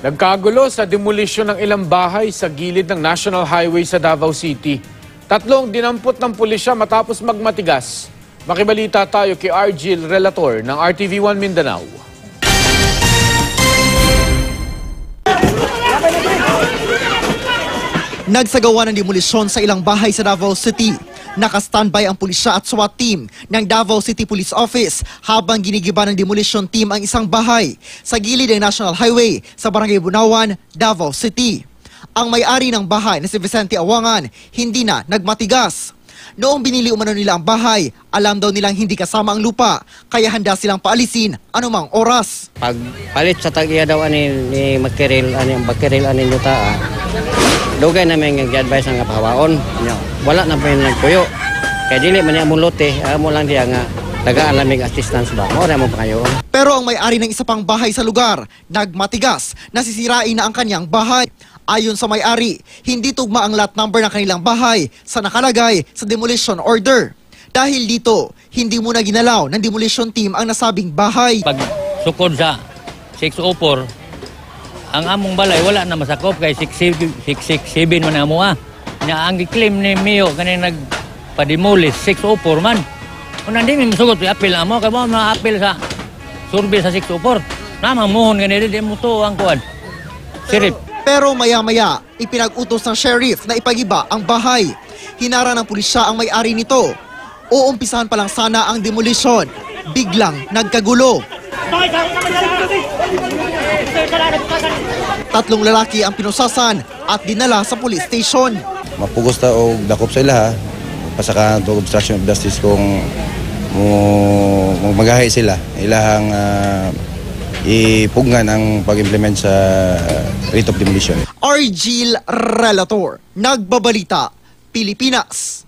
Nagkagulo sa demolisyon ng ilang bahay sa gilid ng National Highway sa Davao City. Tatlong dinampot ng pulisya matapos magmatigas. Makibalita tayo kay Argil Relator ng RTV1 Mindanao. Nagsagawa ng demolisyon sa ilang bahay sa Davao City. Naka-standby ang pulisya at SWAT team ng Davao City Police Office habang ginigiba ng demolition team ang isang bahay sa gilid ng National Highway sa Barangay Bunawan, Davao City. Ang may-ari ng bahay na si Vicente Awangan hindi na nagmatigas. Noong binili umano nila ang bahay, alam daw nilang hindi kasama ang lupa, kaya handa silang paalisin anumang oras. Pag palit sa tag-iya daw ni Makiril, ang Bakiril, yuta, dugay namin nag-advise nga pahawaon. Wala na pa yung nagpuyo. Kaya dili man yung lote, mo lang diya nga tagaan lamig assistance ba. Mao na mo pa kayo. Pero ang may-ari ng isa pang bahay sa lugar, nagmatigas, nasisirain na ang kanyang bahay. Ayon sa may-ari, hindi tugma ang lot number ng kanilang bahay sa nakalagay sa demolition order. Dahil dito, hindi muna ginalaw ng demolition team ang nasabing bahay. Pag sukod sa 604, ang among balay wala na masakop kay 667 man amo Nya ang claim ni Mio kaning nagpademolish 604 man. Kung hindi mi masugot apil amo kay mo ma-apil sa survey sa 604. Namang muhon ganito di mo to ang kuan. Sirip. Pero maya-maya, ipinag-utos ng sheriff na ipagiba ang bahay. Hinara ng pulisya ang may-ari nito. Uumpisahan pa lang sana ang demolition. Biglang nagkagulo. Tatlong lalaki ang pinusasan at dinala sa police station. Mapugos ta og dakop sa ila, pasaka to obstruction of justice kung magahay sila ilahang ipugnan ang pag-implement sa writ of demolition. Argil Relator, Nagbabalita, Pilipinas.